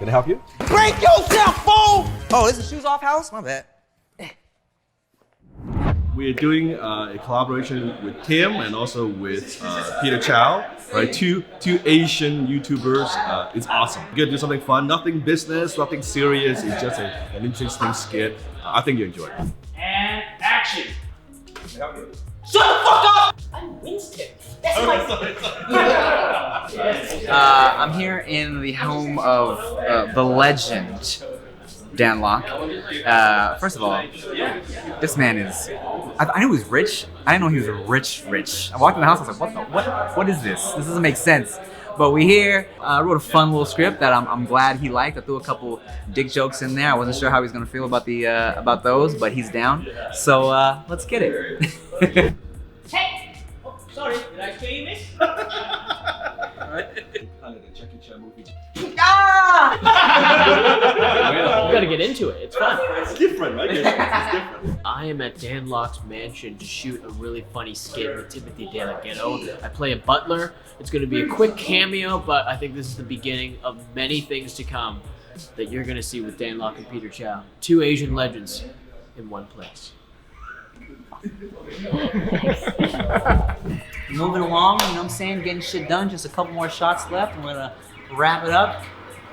Can I help you? Break yourself, fool! Oh, this is Shoes Off House? My bad. We're doing a collaboration with Tim and also with Peter Chow, right? Two Asian YouTubers. It's awesome. We're gonna do something fun, nothing business, nothing serious. It's just an interesting skit. I think you enjoy it. And action! Shut the fuck up! I'm Winston. That's I'm here in the home of the legend, Dan Lok. First of all, this man is. I knew he was rich. I didn't know he was rich. I walked in the house. I was like, what is this? This doesn't make sense. But we here. I wrote a fun little script that I'm glad he liked. I threw a couple dick jokes in there. I wasn't sure how he was gonna feel about those, but he's down. So let's get it. Hey! Oh, sorry, did I scare you, miss? You gotta get into it, it's fun. It's different, right? It's different. I am at Dan Lok's mansion to shoot a really funny skit with Timothy De La Ghetto. I play a butler. It's gonna be a quick cameo, but I think this is the beginning of many things to come that you're gonna see with Dan Lok and Peter Chow. Two Asian legends in one place. Moving along, you know what I'm saying? Getting shit done. Just a couple more shots left, and we're gonna wrap it up.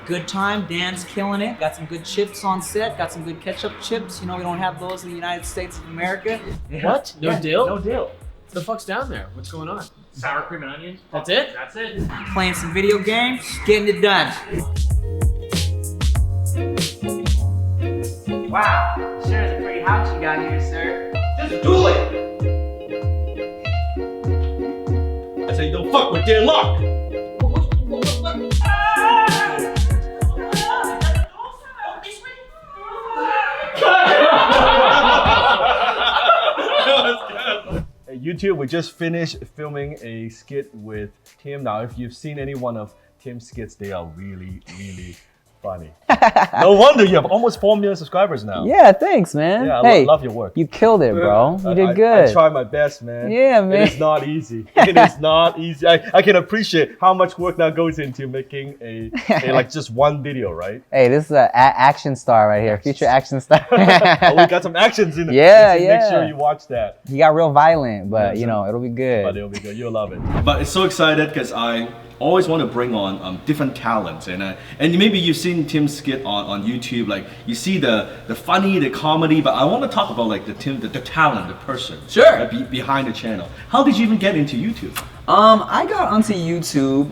Good time. Dan's killing it. Got some good chips on set. Got some good ketchup chips. You know, we don't have those in the United States of America. What? No deal? No deal. What the fuck's down there? What's going on? Sour cream and onions. That's it? That's it. Playing some video games, getting it done. Wow, sure is a pretty house you got here, sir. Just do it. I say don't fuck with Dan Lok. Hey, YouTube, we just finished filming a skit with Tim. Now, if you've seen any one of Tim's skits, they are really, really funny. No wonder you have almost 4 million subscribers now. Yeah, thanks, man. Yeah, I hey, love your work. You killed it, bro. You did good. I try my best, man. Yeah, man. It is not easy. It is not easy. I can appreciate how much work now goes into making a like just one video, right? Hey, this is an action star right here. Future action star. Oh, we got some actions in it. Yeah, Make sure you watch that. He got real violent, but you know, it'll be good. But it'll be good. You'll love it. But it's so excited because I always want to bring on different talents, and maybe you've seen Tim's skit on YouTube. Like you see the funny, the comedy, but I want to talk about like the talent, the person. Sure. Behind the channel. How did you even get into YouTube? I got onto YouTube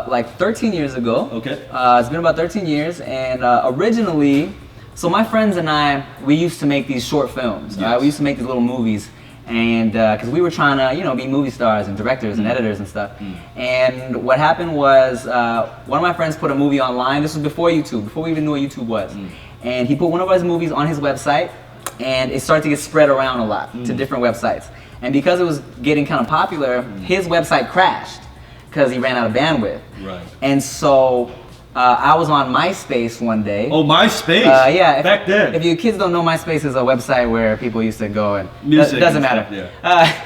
like 13 years ago. Okay. It's been about 13 years, and originally, so my friends and I, we used to make these short films. Yes. We used to make these little movies. And because we were trying to, you know, be movie stars and directors and editors and stuff. And what happened was one of my friends put a movie online. This was before YouTube, before we even knew what YouTube was. And he put one of his movies on his website, and it started to get spread around a lot to different websites. And because it was getting kind of popular, his website crashed because he ran out of bandwidth. Right. And so I was on MySpace one day. Oh, MySpace? Yeah. Back then. If you kids don't know, MySpace is a website where people used to go and music. Doesn't matter. Stuff, yeah.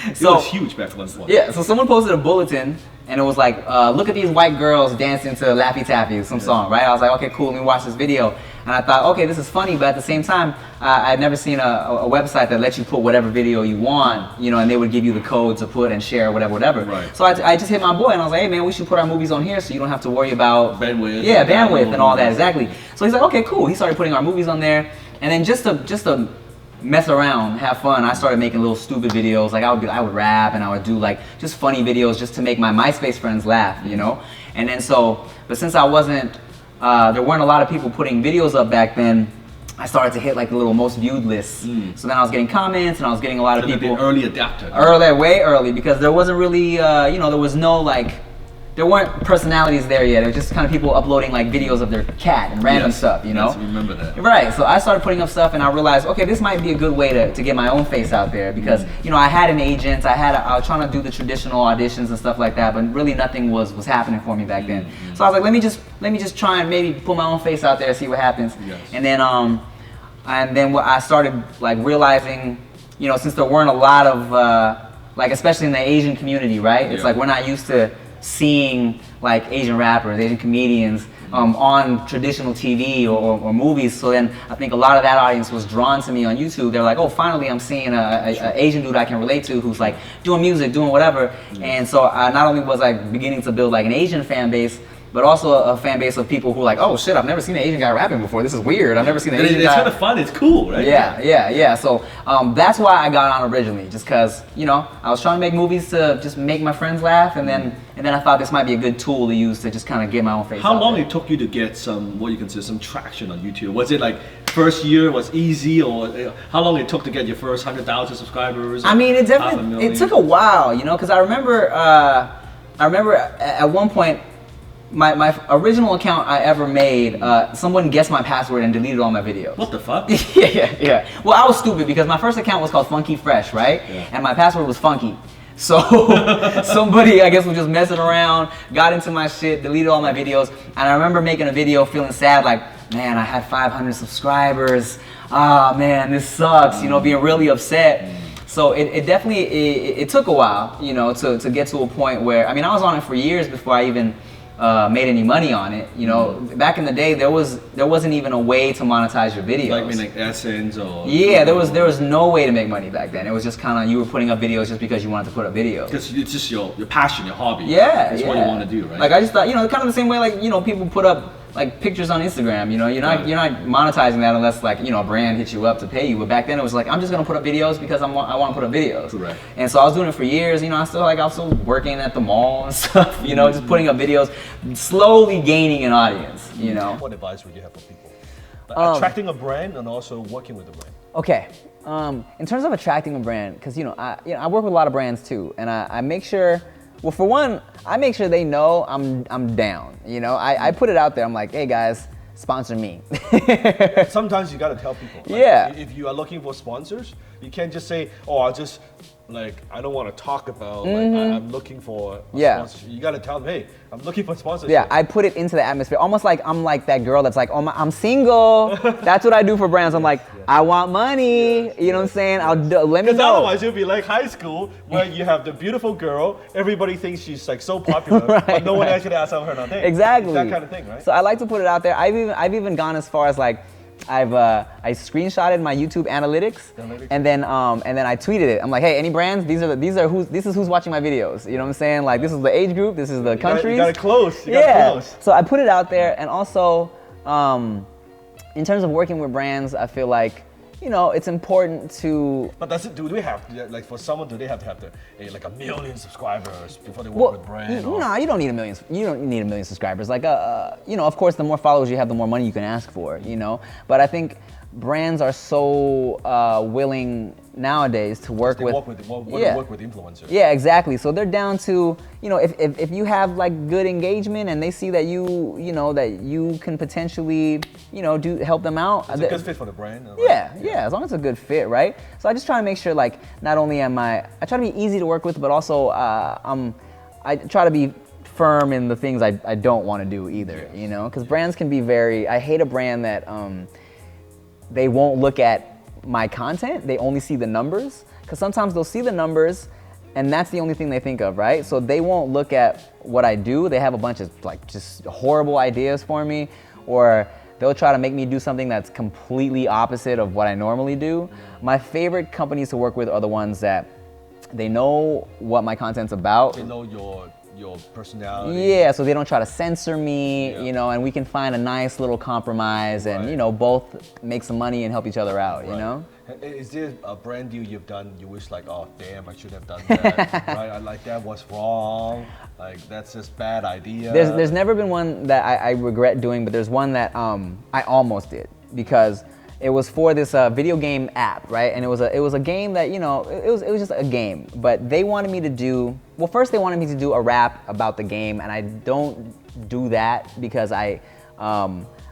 It was huge back then. Yeah. So someone posted a bulletin, and it was like, look at these white girls dancing to Laffy Taffy, some song, right? I was like, okay, cool. Let me watch this video. And I thought, okay, this is funny, but at the same time, I'd never seen a website that lets you put whatever video you want, you know, and they would give you the code to put and share, whatever. Right. So I just hit my boy, and I was like, hey man, we should put our movies on here so you don't have to worry about bandwidth. Yeah, bandwidth and all that, exactly. So he's like, okay, cool. He started putting our movies on there, and then just to mess around, have fun, I started making little stupid videos. Like I would rap, and I would do like just funny videos just to make my MySpace friends laugh, you know. And then but since I wasn't there weren't a lot of people putting videos up back then, I started to hit like the little most viewed lists. So then I was getting comments, and I was getting a lot of people. Early adapter. Way early, because there wasn't really, you know, there was no like, there weren't personalities there yet. It was just kind of people uploading like videos of their cat and random stuff, you know? Yes, I remember that. Right, so I started putting up stuff, and I realized, okay, this might be a good way to get my own face out there, because, you know, I had an agent, I was trying to do the traditional auditions and stuff like that, but really nothing was happening for me back then. So I was like, let me just try and maybe put my own face out there, see what happens. Yes. And then what I started like realizing, you know, since there weren't a lot of, like especially in the Asian community, right? It's like we're not used to seeing like Asian rappers, Asian comedians on traditional TV or movies. So then I think a lot of that audience was drawn to me on YouTube. They're like, oh, finally I'm seeing a Asian dude I can relate to who's like doing music, doing whatever. And so not only was I beginning to build like an Asian fan base, but also a fan base of people who are like, oh shit, I've never seen an Asian guy rapping before. This is weird. I've never seen an Asian guy. It's kind of fun. It's cool, right? Yeah. So that's why I got on originally, just because I was trying to make movies to just make my friends laugh, and then I thought this might be a good tool to use to just kind of get my own face. How long it took you to get some what you consider some traction on YouTube? Was it like first year was easy, or how long it took to get your first 100,000 subscribers? I mean, it definitely took a while, because I remember at one point. My original account I ever made, someone guessed my password and deleted all my videos. What the fuck? Yeah. Well, I was stupid because my first account was called Funky Fresh, right? Yeah. And my password was Funky. So somebody, I guess, was just messing around, got into my shit, deleted all my videos. And I remember making a video feeling sad, like, man, I had 500 subscribers. Ah, man, this sucks, being really upset. So it definitely, it took a while, to get to a point where, I mean, I was on it for years before I even made any money on it. Back in the day, there wasn't even a way to monetize your videos. Like Essence or... Yeah, there was no way to make money back then. It was just kind of, you were putting up videos just because you wanted to put up videos. Because it's just your passion, your hobby. Yeah, It's what you want to do, right? Like I just thought, kind of the same way like, people put up like pictures on Instagram, you're not monetizing that unless like, a brand hits you up to pay you. But back then it was like, I'm just gonna put up videos because I want to put up videos. Correct. And so I was doing it for years, I was still working at the mall and stuff, just putting up videos, slowly gaining an audience, What advice would you have for people? Like attracting a brand and also working with a brand. Okay. In terms of attracting a brand, because I work with a lot of brands too, and I make sure. Well, for one, I make sure they know I'm down. I put it out there. I'm like, hey guys, sponsor me. Sometimes you gotta tell people. If you are looking for sponsors, you can't just say, oh, I don't want to talk about. I'm looking for a sponsorship. You gotta tell them, hey, I'm looking for sponsorship. Yeah, I put it into the atmosphere, almost like I'm like that girl that's like, oh, I'm single. That's what I do for brands. I'm like, I want money. You know what I'm saying? Let me know. Because otherwise, it'll be like high school where you have the beautiful girl. Everybody thinks she's like so popular, but no one actually asks out her on a date. Exactly. That kind of thing, right? So I like to put it out there. I've even gone as far as like. I screenshotted my YouTube analytics, and then I tweeted it. I'm like, hey, any brands? This is who's watching my videos. You know what I'm saying? Like, this is the age group, this is the countries. You got it close. You got it close. So I put it out there, and also, in terms of working with brands, I feel like, it's important to. But do we have like for someone? Do they have to have like 1 million subscribers before they work with brand? No, you don't need 1 million. You don't need 1 million subscribers. Like of course, the more followers you have, the more money you can ask for. But I think brands are so willing nowadays to work with influencers. Yeah, exactly. So they're down to, if you have like good engagement and they see that that you can potentially, help them out. It's a good fit for the brand. Right? Yeah, as long as it's a good fit, right? So I just try to make sure like not only I try to be easy to work with, but also I try to be firm in the things I don't want to do either, because brands can be I hate a brand that they won't look at my content, they only see the numbers, because sometimes they'll see the numbers and that's the only thing they think of, right? So they won't look at what I do. They have a bunch of like just horrible ideas for me, or they'll try to make me do something that's completely opposite of what I normally do. My favorite companies to work with are the ones that they know what my content's about. They know your personality. Yeah, so they don't try to censor me, and we can find a nice little compromise and, both make some money and help each other out, Is there a brand deal you've done you wish like, oh damn, I should have done that, right? I like that was wrong, like that's just bad idea. There's never been one that I regret doing, but there's one that I almost did, because it was for this video game app, right? And it was a game that, it was just a game, but they wanted me to do, well, first they wanted me to do a rap about the game, and I don't do that because I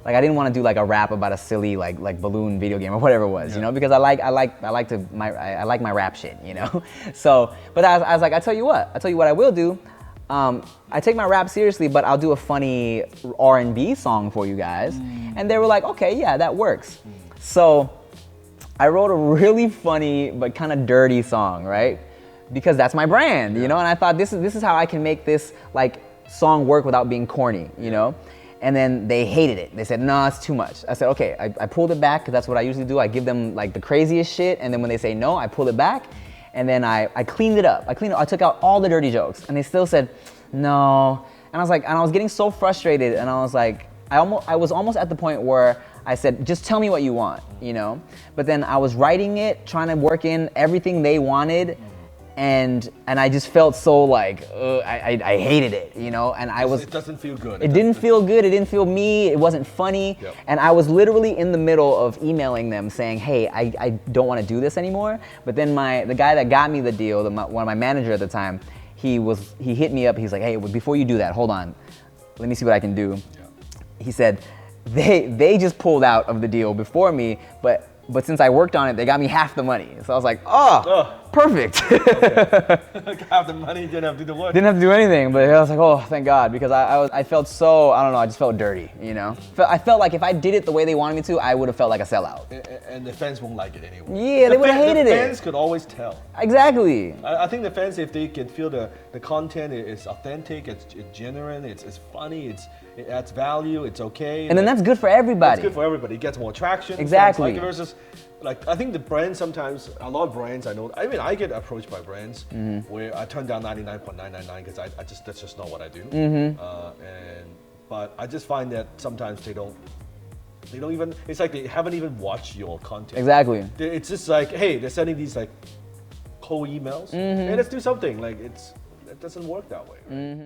didn't want to do like a rap about a silly like balloon video game or whatever it was, because I like my rap shit, So, but I was like, I tell you what I will do. I take my rap seriously, but I'll do a funny R&B song for you guys. And they were like, okay, yeah, that works. So I wrote a really funny but kind of dirty song, right? Because that's my brand, and I thought this is how I can make this like song work without being corny, you know? And then they hated it. They said, no, it's too much. I said, okay, I pulled it back because that's what I usually do. I give them like the craziest shit, and then when they say no, I pull it back, and then I cleaned it up. I took out all the dirty jokes, and they still said, no. And I was like, and I was getting so frustrated, and I was like, I was almost at the point where I said, just tell me what you want, you know? But then I was writing it, trying to work in everything they wanted, and I just felt so like, I hated it, you know? And It doesn't feel good. It didn't feel good, it didn't feel me, it wasn't funny. Yep. And I was literally in the middle of emailing them saying, hey, I don't want to do this anymore. But then the guy that got me the deal, one of my managers at the time, he hit me up, he's like, hey, before you do that, hold on, let me see what I can do. Yeah. He said, they just pulled out of the deal before me, but since I worked on it, they got me half the money. So I was like, perfect. Half the money, didn't have to do the work. Didn't have to do anything, but I was like, oh, thank God, because I felt so, I don't know, I just felt dirty, you know? I felt like if I did it the way they wanted me to, I would have felt like a sellout. And the fans won't like it anyway. Yeah, they would have hated it. The fans could always tell. Exactly. I think the fans, if they can feel the content is authentic, it's genuine, it's funny, it adds value, it's okay. And then that's good for everybody. It's good for everybody. It gets more traction. Exactly. Like versus, like I think the brands sometimes, a lot of brands I know. I mean, I get approached by brands where I turn down 99.999 because that's just not what I do. But I just find that sometimes they don't even. It's like they haven't even watched your content. Exactly. It's just like, hey, they're sending these like cold emails. Hey, let's do something. Like it doesn't work that way. Right?